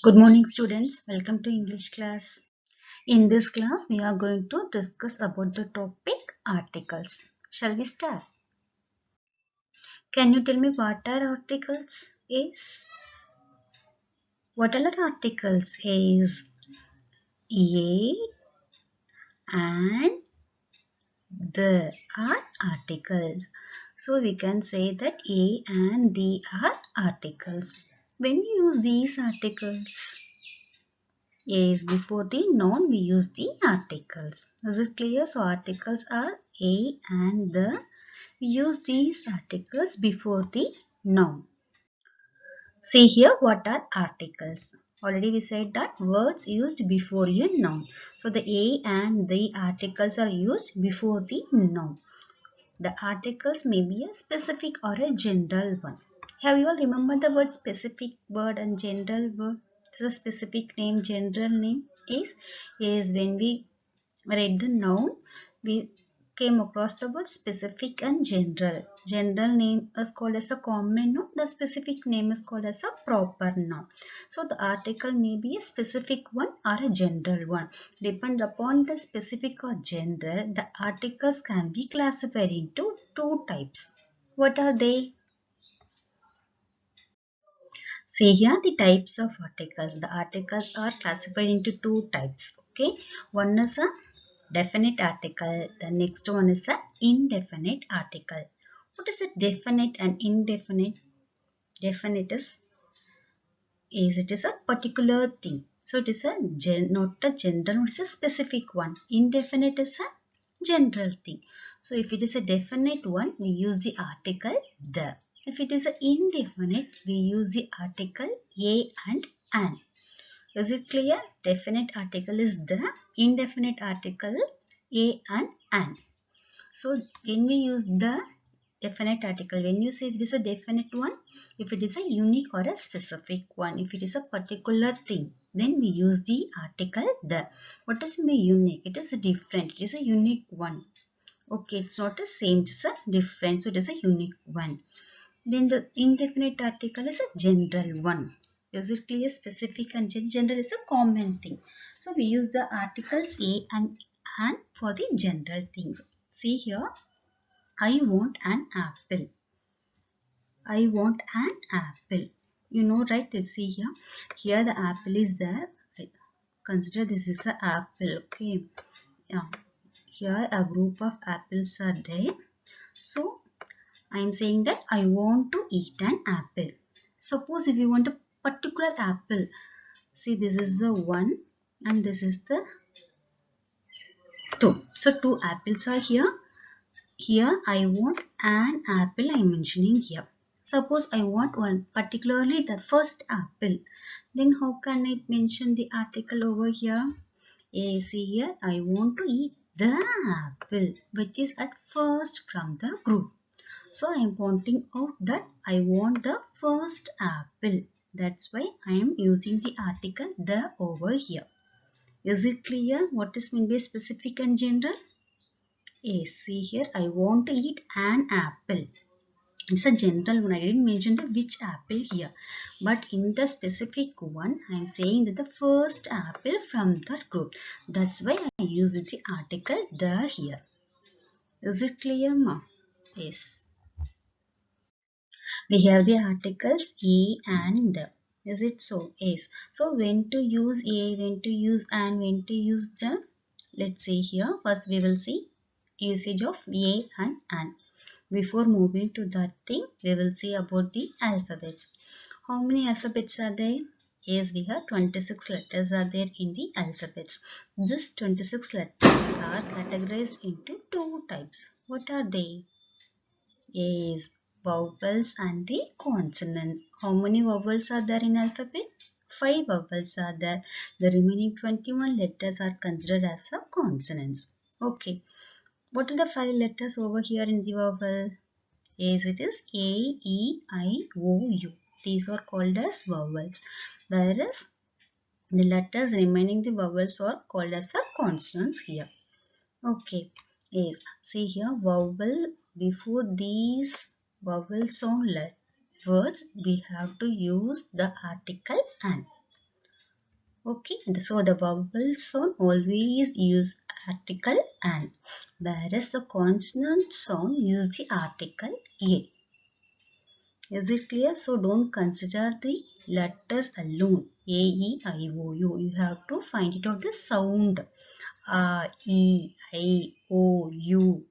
Good morning students, welcome to English class. In this class we are going to discuss about the topic articles. Shall we start? Can you tell me what are articles is? What are articles is? A and the are articles. So we can say that A and the are articles. When you use these articles, A is before the noun, we use the articles. Is it clear? So articles are a and the. We use these articles before the noun. See here what are articles. Already we said that words used before a noun. So the a and the articles are used before the noun. The articles may be a specific or a general one. Have you all remembered the word specific word and general word? The specific name, general name is when we read the noun, we came across the word specific and general. General name is called as a common noun. The specific name is called as a proper noun. So the article may be a specific one or a general one. Depend upon the specific or general, the articles can be classified into two types. What are they? See here the types of articles. The articles are classified into two types. Okay, one is a definite article. The next one is a indefinite article. What is a definite and indefinite? Definite is it is a particular thing. So it is a not a general, it is a specific one. Indefinite is a general thing. So if it is a definite one, we use the article the. If it is an indefinite, we use the article a and an. Is it clear? Definite article is the, indefinite article a and an. So when we use the definite article, when you say there is a definite one, if it is a unique or a specific one, if it is a particular thing, then we use the article the. What does mean unique? It is a different, it is a unique one. Okay, it's not the same, it's a different, so it is a unique one. Then the indefinite article is a general one. Is it clear? Specific and general is a common thing. So we use the articles a and an for the general thing. See here, I want an apple. I want an apple. You know, right? Let's see here. Here the apple is there. Consider this is an apple. Okay. Yeah. Here a group of apples are there. So I am saying that I want to eat an apple. Suppose if you want a particular apple. See, this is the one and this is the two. So two apples are here. Here I want an apple I am mentioning here. Suppose I want one, particularly the first apple. Then how can I mention the article over here? See here, I want to eat the apple which is at first from the group. So I am pointing out that I want the first apple. That's why I am using the article the over here. Is it clear what is meant by specific and general? Yes, see here, I want to eat an apple. It's a general one. I didn't mention the which apple here. But in the specific one, I am saying that the first apple from that group. That's why I used the article the here. Is it clear, ma? Yes. We have the articles a and the. Is it so? Yes. So when to use a, when to use and, when to use the? Let's see here. First we will see usage of a and an. Before moving to that thing, we will see about the alphabets. How many alphabets are there? Yes, we have 26 letters are there in the alphabets. These 26 letters are categorized into two types. What are they? Yes, vowels and the consonants. How many vowels are there in alphabet? 5 vowels are there. The remaining 21 letters are considered as a consonants. Okay. What are the 5 letters over here in the vowel? Yes, it is A, E, I, O, U. These are called as vowels. Whereas the letters remaining the vowels are called as the consonants here. Okay. Yes. See here, vowel before these vowel sound words, we have to use the article an. Okay, so the vowel sound always use article an, whereas the consonant sound use the article a. Is it clear? So don't consider the letters alone. A, E, I, O, U. You have to find it out the sound. A, E, I, O, U.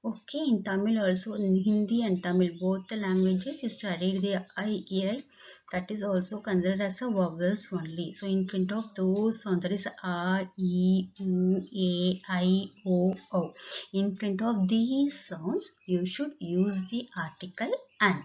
Okay, in Tamil also, in Hindi and Tamil, both the languages, you studied the I, E, I. That is also considered as a vowels only. So in front of those sounds, that is A, E, U, A, I, O, O. In front of these sounds, you should use the article an.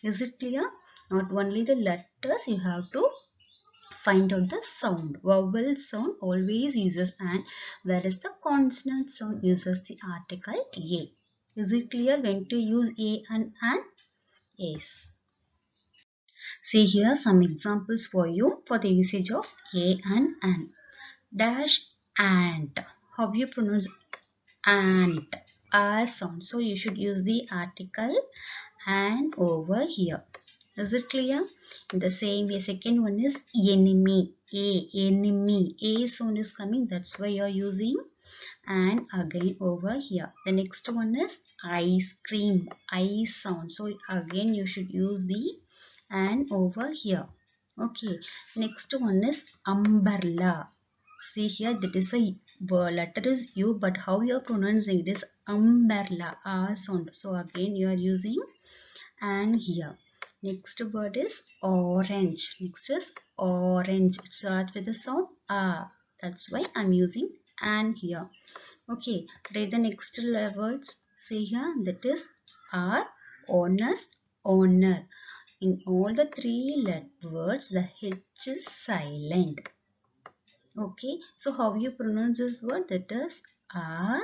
Is it clear? Not only the letters, you have to find out the sound. Vowel sound always uses an, whereas the consonant sound uses the article a. Is it clear when to use a and an? Yes. See here some examples for you for the usage of a and an. Dash ant. How you pronounce ant? A sound. So you should use the article and over here. Is it clear? In the same way, second one is enemy. Enemy. A sound is coming. That's why you are using and again over here. The next one is ice cream. I sound. So again you should use the and over here. Okay. Next one is umbrella. See here that is a letter is U, but how you are pronouncing this umbrella. A sound. So again you are using and here. Next word is orange. Next is orange. It starts with the sound A. That's why I'm using and here. Okay, read the next words. See here, that is R, honest, honor. In all the three words, the H is silent. Okay, so how you pronounce this word? That is R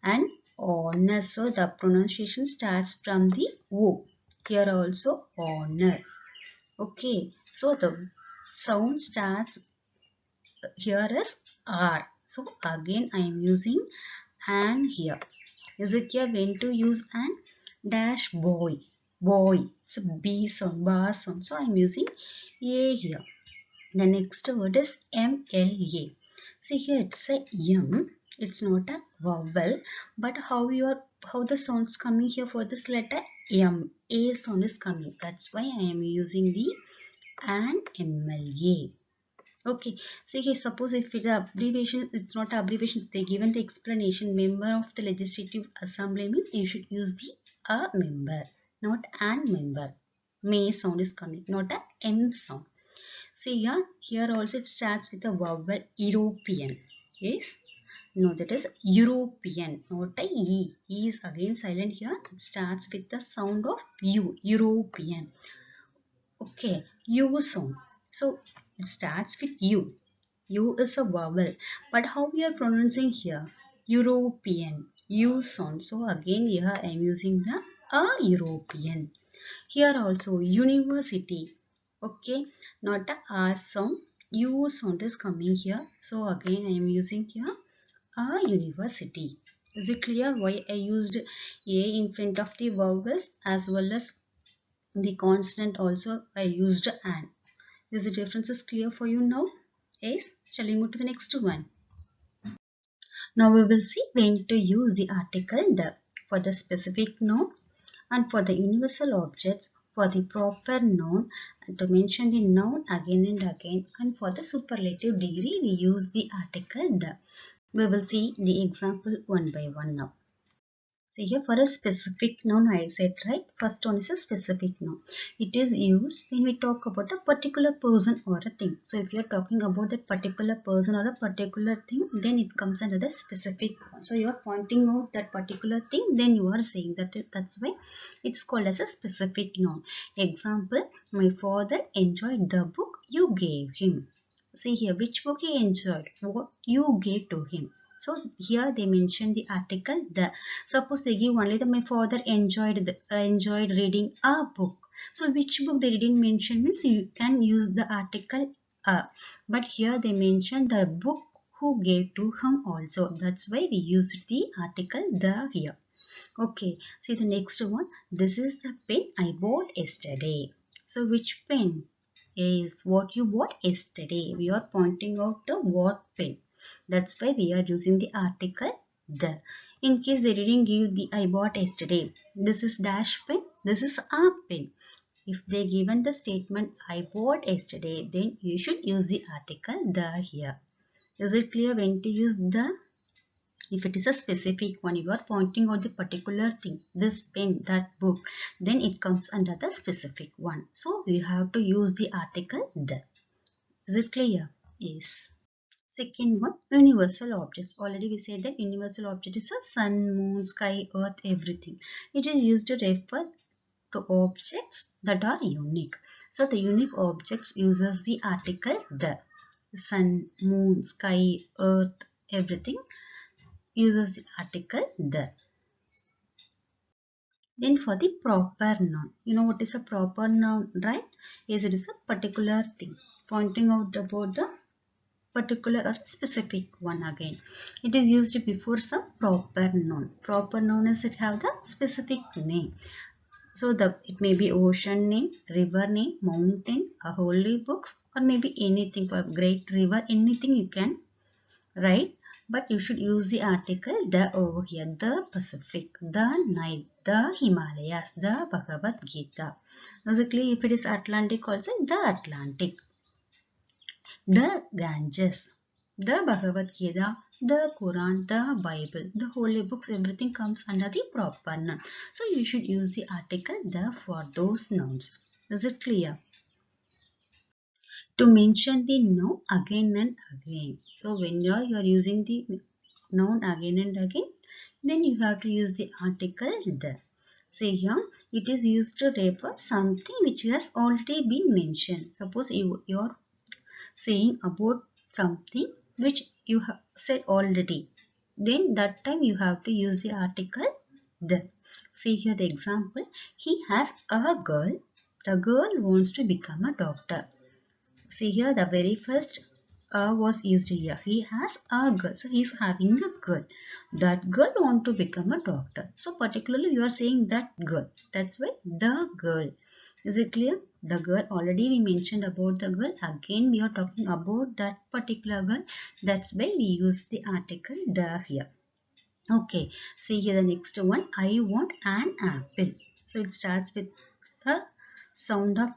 and honor. So the pronunciation starts from the O. Here also honor. Okay, so the sound starts here as R. So again I am using and here. Is it here when to use an? Dash boy. Boy. It's a B sound, bar sound. So I am using A here. The next word is MLA. See here it's a M. It's not a vowel. But how the sounds coming here for this letter M. A sound is coming. That's why I am using the and MLA. Okay, see here, suppose if it's abbreviation, it's not abbreviation, they given the explanation, member of the legislative assembly means you should use the a member, not an member. May sound is coming, not a n sound. See here also it starts with a vowel European. Yes, no, that is European, not a E. E is again silent here. It starts with the sound of U, European. Okay, U sound. So it starts with U. U is a vowel. But how we are pronouncing here? European. U sound. So again here I am using the a European. Here also university. Okay, not a R sound. U sound is coming here. So again I am using here a university. Is it clear why I used A in front of the vowels as well as the consonant also I used an. Is the difference is clear for you now? Yes. Shall we move to the next one? Now we will see when to use the article the for the specific noun and for the universal objects for the proper noun and to mention the noun again and again and for the superlative degree we use the article the. We will see the example one by one now. See here for a specific noun I said right. First one is a specific noun. It is used when we talk about a particular person or a thing. So if you are talking about that particular person or a particular thing, then it comes under the specific one. So you are pointing out that particular thing, then you are saying that that's why it's called as a specific noun. Example, my father enjoyed the book you gave him. See here, which book he enjoyed? What you gave to him. So here they mention the article the. Suppose they give only that my father enjoyed reading a book. So which book they didn't mention means you can use the article a. But here they mention the book who gave to him also. That's why we used the article the here. Okay, see the next one. This is the pen I bought yesterday. So which pen? Is what you bought yesterday. We are pointing out the what pen. That's why we are using the article the. In case they didn't give the I bought yesterday. This is dash pen. This is a pen. If they given the statement I bought yesterday, then you should use the article the here. Is it clear when to use the? If it is a specific one, you are pointing out the particular thing, this pen, that book, then it comes under the specific one. So we have to use the article the. Is it clear? Yes. Second one, universal objects. Already we said that universal object is a sun, moon, sky, earth, everything. It is used to refer to objects that are unique. So the unique objects uses the article the. Sun, moon, sky, earth, everything uses the article the. Then for the proper noun, you know what is a proper noun, right? Yes, it is a particular thing, pointing out about the particular or specific one again. It is used before some proper noun. Proper noun is it have the specific name. So it may be ocean name, river name, mountain, a holy books, or maybe anything, a great river, anything you can write. But you should use the article the over here. The Pacific, the Nile, the Himalayas, the Bhagavad Gita. Basically, if it is Atlantic also, the Atlantic, the Ganges, the Bhagavad Gita, the Quran, the Bible, the holy books, everything comes under the proper noun. So you should use the article the for those nouns. Is it clear? To mention the noun again and again. So when you are using the noun again and again, then you have to use the article the. Say here, it is used to refer something which has already been mentioned. Suppose you are saying about something which you have said already. Then that time you have to use the article the. See here the example. He has a girl. The girl wants to become a doctor. See here the very first was used here. He has a girl. So he is having a girl. That girl want to become a doctor. So particularly you are saying that girl. That's why the girl. Is it clear? The girl, already we mentioned about the girl. Again we are talking about that particular girl. That's why we use the article the here. Okay. See here the next one. I want an apple. So it starts with a sound of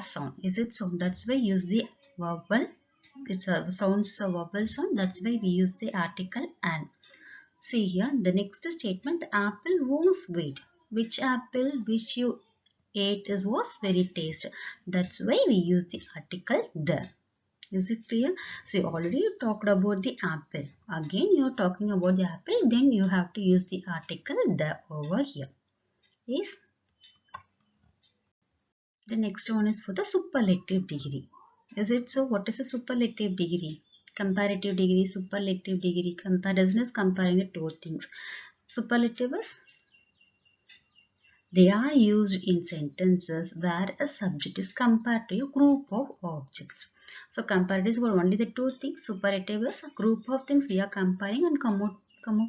sound. Is it so? That's why use the vowel. It's a sounds a vowel sound. That's why we use the article an. See here the next statement. The apple was sweet. Which apple which you ate was very tasty. That's why we use the article the. Is it clear? So already you talked about the apple. Again you are talking about the apple. Then you have to use the article the over here. Yes. The next one is for the superlative degree. Is it so? What is a superlative degree? Comparative degree, superlative degree. Comparison is comparing the two things. Superlative is they are used in sentences where a subject is compared to a group of objects. So comparative is for only the two things. Superlative is a group of things we are comparing and come up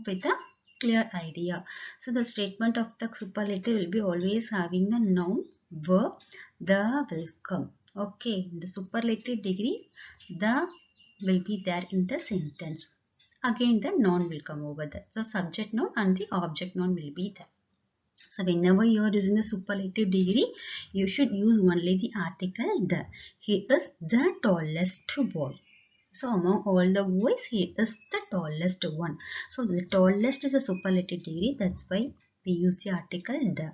with a clear idea. So the statement of the superlative will be always having the noun, verb, the will come. Okay, the superlative degree, the will be there in the sentence. Again, the noun will come over there. So subject noun and the object noun will be there. So whenever you are using the superlative degree, you should use only the article the. He is the tallest boy. So among all the boys, he is the tallest one. So the tallest is a superlative degree. That's why we use the article the.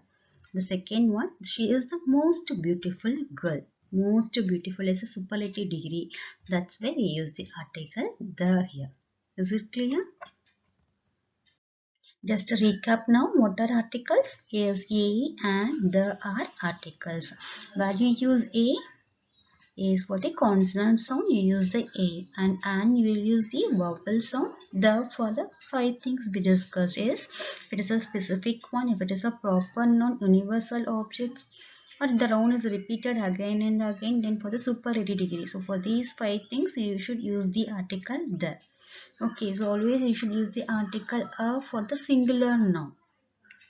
The second one, she is the most beautiful girl. Most beautiful is a superlative degree. That's why we use the article the here. Is it clear? Just to recap now, what are articles? Yes, A and the are articles. Where you use A is for the consonant sound, you use the A, and you will use the vowel sound. The for the five things we discussed is if it is a specific one, if it is a proper noun, universal objects, or the noun is repeated again and again, then for the superlative degree. So for these five things, you should use the article the. Okay, so always you should use the article a for the singular noun.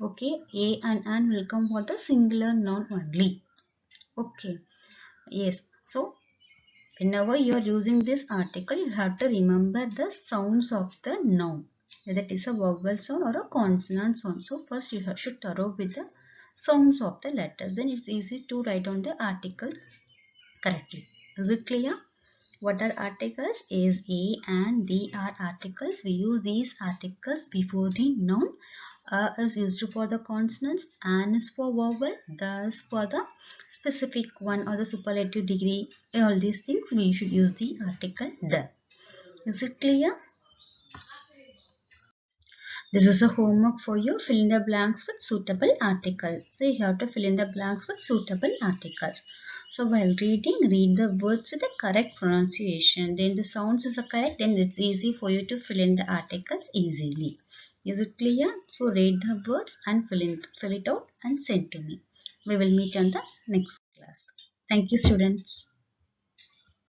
Okay, a and an will come for the singular noun only. Okay, Yes. So whenever you are using this article, you have to remember the sounds of the noun, whether it is a vowel sound or a consonant sound. So first you should thorough with the sounds of the letters. Then it's easy to write down the articles correctly. Is it clear? What are articles? Is A and they are articles. We use these articles before the noun. Is used for the consonants, and is for vowel, the is for the specific one or the superlative degree. All these things we should use the article the. Is it clear? This is a homework for you. Fill in the blanks with suitable articles. So you have to fill in the blanks with suitable articles. So while reading, read the words with the correct pronunciation. Then the sounds is correct. Then it's easy for you to fill in the articles easily. Is it clear? So read the words and fill it out and send to me. We will meet on the next class. Thank you, students.